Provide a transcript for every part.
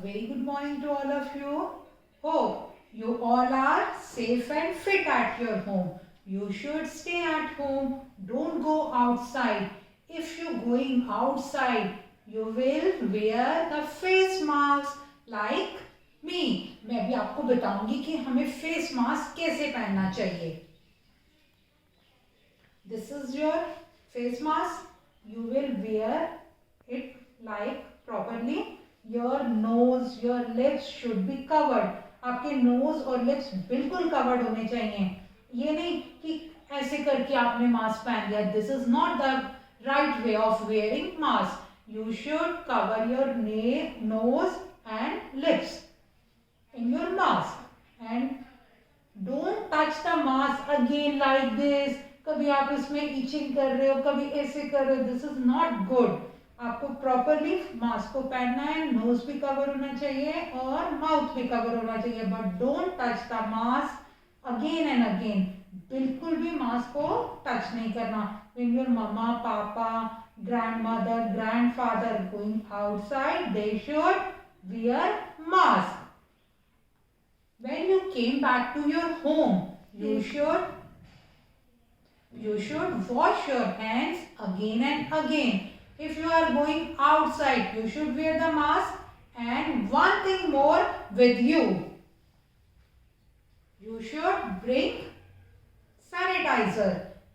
very good morning to all of you. Hope you all are safe and fit at your home. You should stay at home. Don't go outside. If you're going outside, you will wear the face mask like me. मैं भी आपको बताऊंगी कि हमें face mask कैसे पहनना चाहिए. This is your face mask. You will wear it like properly. Your nose, your lips should be covered. आपके nose और lips बिल्कुल covered होने चाहिए. ये नहीं कि ऐसे करके आपने mask पहन लिया. This is not the right way of wearing mask. You should cover your nose and lips in your mask. And don't touch the mask again like this. कभी आप इसमें itching कर रहे हो, कभी ऐसे कर रहे हो. This is not good. आपको प्रॉपरली मास्क को पहनना है. नोज भी कवर होना चाहिए और माउथ भी कवर होना चाहिए. But don't touch the mask again and again. बिल्कुल भी मास्क को टच नहीं करना. व्हेन योर मम्मा, पापा, grandmother, grandfather going outside, they should wear mask. When you came back to your home, you should wash your hands again and again. If you are going outside, you should wear the mask. And one thing more with you. You should bring sanitizer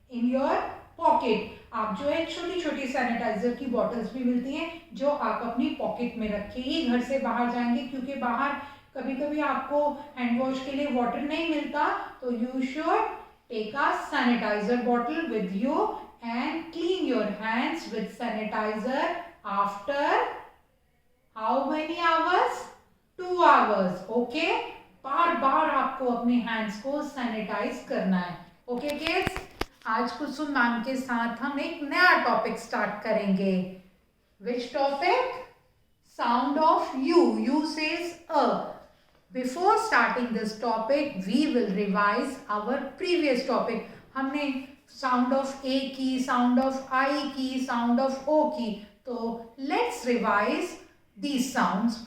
in your pocket. आप जो है छोटी छोटी sanitiser की bottles भी मिलती हैं जो आप अपनी पॉकेट में रखें ही घर से बाहर जाएंगे, क्योंकि बाहर कभी कभी आपको हैंड वॉश के लिए वाटर नहीं मिलता. तो you should take a sanitizer bottle with you and clean your hands with sanitizer after how many hours? 2 hours. Okay? बार बार आपको अपने hands को सैनिटाइज करना है. Okay kids? आज कुसुम मैम के साथ हम एक नया टॉपिक स्टार्ट करेंगे. Which topic? Sound of U. U says a. Before starting this topic, we will revise our previous topic. हमने साउंड ऑफ ए की, साउंड ऑफ आई की, साउंड ऑफ ओ की. तो let's revise these sounds.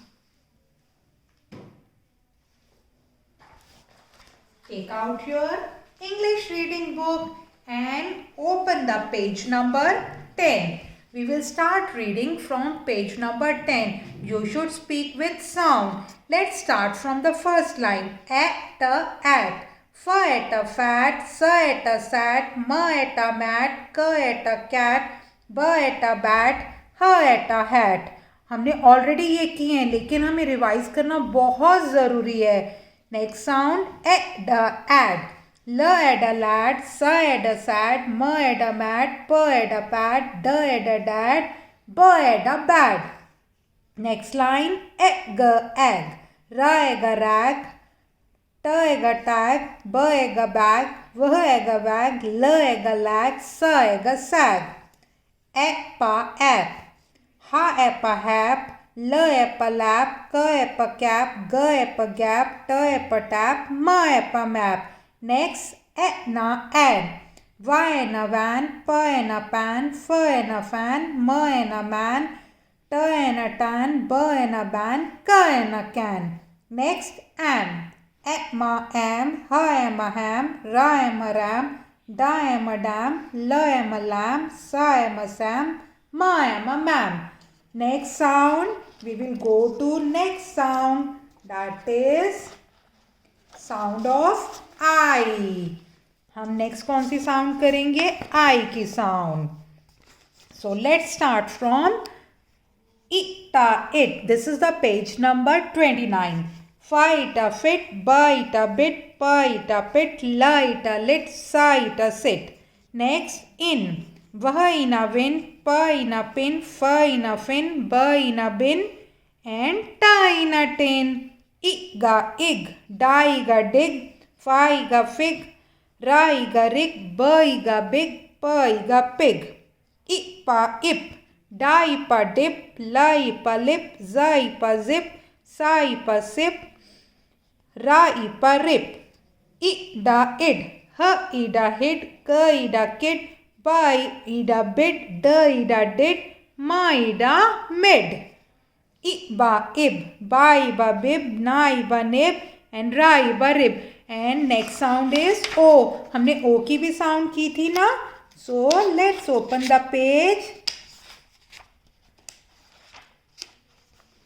Take out your English reading book and open the page number 10. We will start reading from page number 10. You should speak with sound. Let's start from the first line. At. F at a fat, S at a sat, M at a mat, K at a cat, B at a bat, H at a hat. हमने already ये किए हैं, लेकिन हमें revise करना बहुत ज़रूरी है. Next sound ad. L at a lad, S at a sat, M at a mat, P at a pat, D at a dad, B at a bad. Next line egg. R at a rag, T at a tag, B at a bag, W at a wag, L at a lag, S at a sag. App. Ha at a hap, L at a lap, K at a cap, G at a gap, T at a tap, M at a map. Next, ad. Y in a van, P in a pan, F in a fan, M in a man, T in a tan, B in a ban, K in a can. Next, am. Am, ha am a ham, ra am a ram, da am a dam, la am a lamb, sa am a sam, ma am a ma'am. Next sound, we will go to next sound, that is sound of I. हम next कौन सी sound करेंगे? आई की sound. So let's start from ita, it. This is the page number 29. Fa ita fit, ba ita bit, pa ita pit, la ita lit, sa ita sit. Next, in. Vah in a win, pa in a pin, fa in a fin, ba in a bin, and ta in a tin. Iga ig, da iga dig, fa iga fig, ra iga rig, ba iga big, pa iga pig. Ipa ip, da ipa dip, la ipa lip, za ipa zip, sa ipa sip, ra ipa rip. Ida id, ha ida hid, ka ida kid, ba ida bid, da ida did, ma ida mid. Iba ib, ba bib, na iba nib, and ra iba rib. And next sound is O. हमने O की भी sound की थी ना. So let's open the page.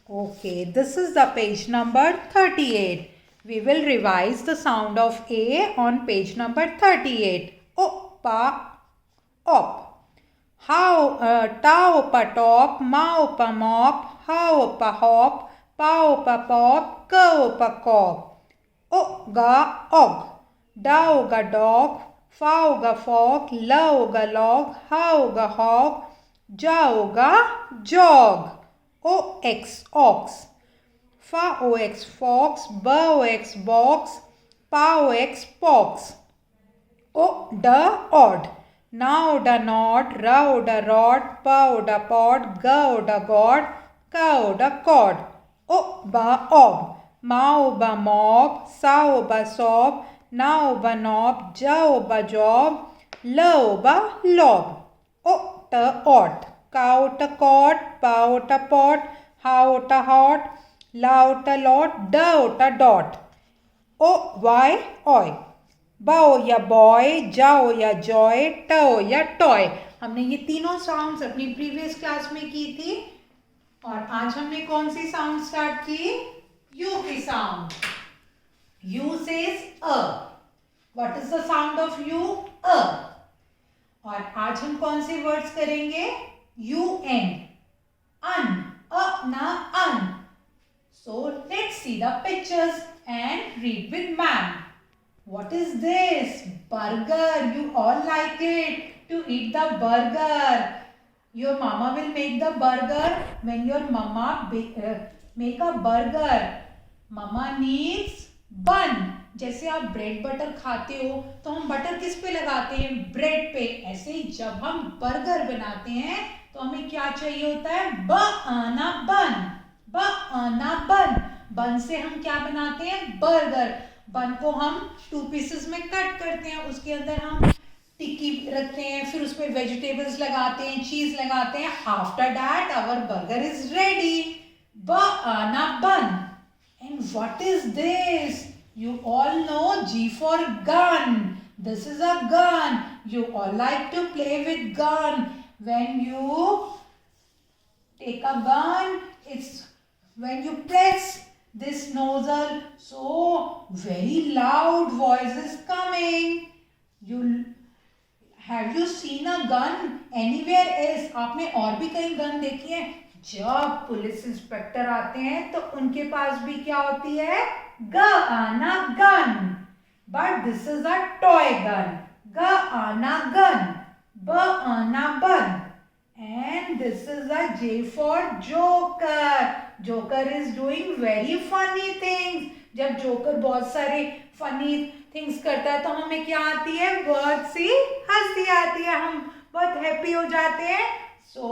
Okay, this is the page number 38. We will revise the sound of A on page number 38. Oppa, op. Ta opa top, ma opa mop, ha opa hop, pa opa pop, ka opa cop. Ga og, da oga dog, fa oga fog, la oga log, ha oga hog, ja oga jog. Ox, ox. Fa ox, fox, ba ox, box, pa ox, pox. Odd. Na oda nod, ra oda rod, pa oda pod, ga oda god, ka oda cod. Ba ob. Ma oba mob, sa oba sob, na oba knob, ja oba job, la oba lob. Ot. Cow a cot, pow a pot, how a hot, loud a lot, da a dot. Oi. Bao या boy, जाओ या joy, to या toy. हमने ये तीनों sounds अपनी previous class में की थी. और आज हमने कौन सी साउंड स्टार्ट की? U की sound. U says a. What is the sound of U? A. और आज हम कौन से वर्ड्स करेंगे? UN. Un. Na un. So let's see the pictures and read with ma'am. What is this? Burger. You all like it to eat the burger. Your mama will make the burger. When your mama make a burger, mama needs bun. जैसे आप bread butter खाते हो तो हम butter किस पे लगाते हैं? ब्रेड पे. ऐसे ही जब हम बर्गर बनाते हैं तो हमें क्या चाहिए होता है? बना बन. बना बन. बन से हम क्या बनाते हैं? बर्गर. बन को हम 2 पीसेस में कट करते हैं. उसके अंदर हम टिक्की रखते हैं, फिर उसमें वेजिटेबल्स लगाते हैं, चीज लगाते हैं. After that our burger is ready. बना bun. And what is this? You all know G for gun. This is a gun. You all like to play with gun. When you take a gun, it's when you press this nozzle, so very loud voice is coming. Have you seen a gun anywhere else? आपने और भी कहीं gun देखी है? जब police inspector आते हैं तो उनके पास भी क्या होती है? Gana gun. But this is a toy gun. Gana gun. Bana bun. And this is a J for joker. Joker is doing very funny things. जब जोकर बहुत सारे funny things करता है तो हमें क्या आती है? बहुत सी हंसी आती है. हम बहुत हैप्पी हो जाते हैं. So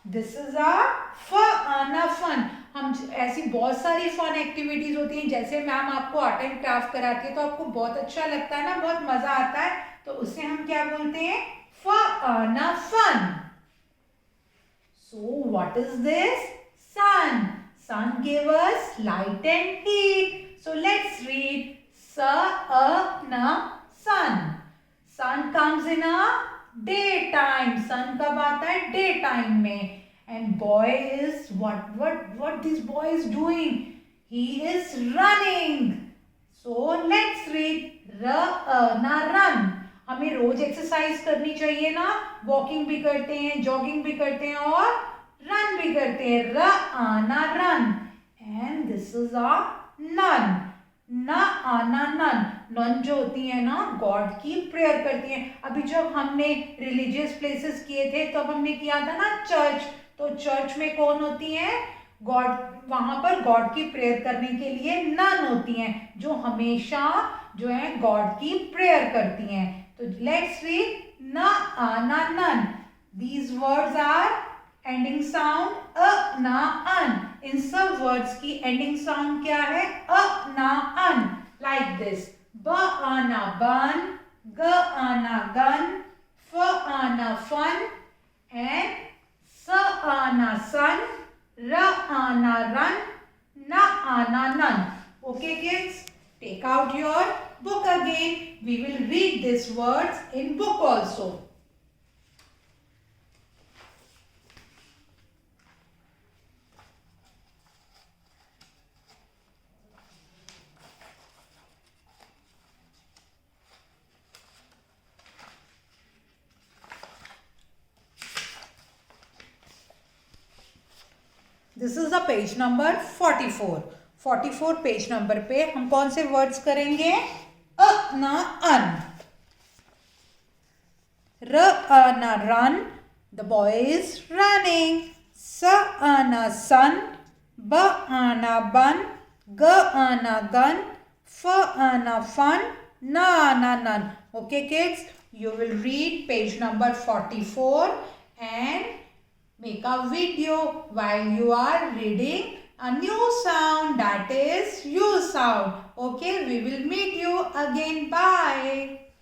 this is a fun. हम ऐसी बहुत सारी फन एक्टिविटीज होती हैं. जैसे मैम आपको आर्ट एंड क्राफ्ट कराती है तो आपको बहुत अच्छा लगता है ना, बहुत मजा आता है. तो उससे हम क्या बोलते हैं? Fun. So what is this? Sun. Sun gave us light and heat. So let's read sun. Sun comes in a daytime. Sun कब आता है? Daytime में. And boy is what this boy is doing? He is running. So let's read run. हमें रोज exercise करनी चाहिए ना. Walking भी करते हैं, जॉगिंग भी करते हैं और रन भी करते हैं. Run. And this is a nun. Nun. Nun जो होती है ना, गॉड की प्रेयर करती हैं. अभी जब हमने रिलीजियस प्लेसेस किए थे तब हमने किया था ना चर्च. तो चर्च में कौन होती हैं? गॉड. वहां पर गॉड की प्रेयर करने के लिए नन होती हैं जो हमेशा जो है गॉड की प्रेयर करती हैं. तो let's read nun. These words are ending sound ना अन. इन सब वर्ड्स की एंडिंग साउंड क्या है? ना अन. Like this. बना बन, गना गन, फना fun, and Sana sun, Rana run, Naana none. Okay kids, take out your book again. We will read these words in book also. This is the page number 44. 44 page number पे हम कौन से words करेंगे? अ ना अन. र अ ना run, the boy is running. स अ ना सन, ब अ ना बन, ग अ ना गन, फ अ ना fun, na na none. Okay kids, you will read page number 44 and make a video while you are reading a new sound, that is U sound. Okay, we will meet you again. Bye.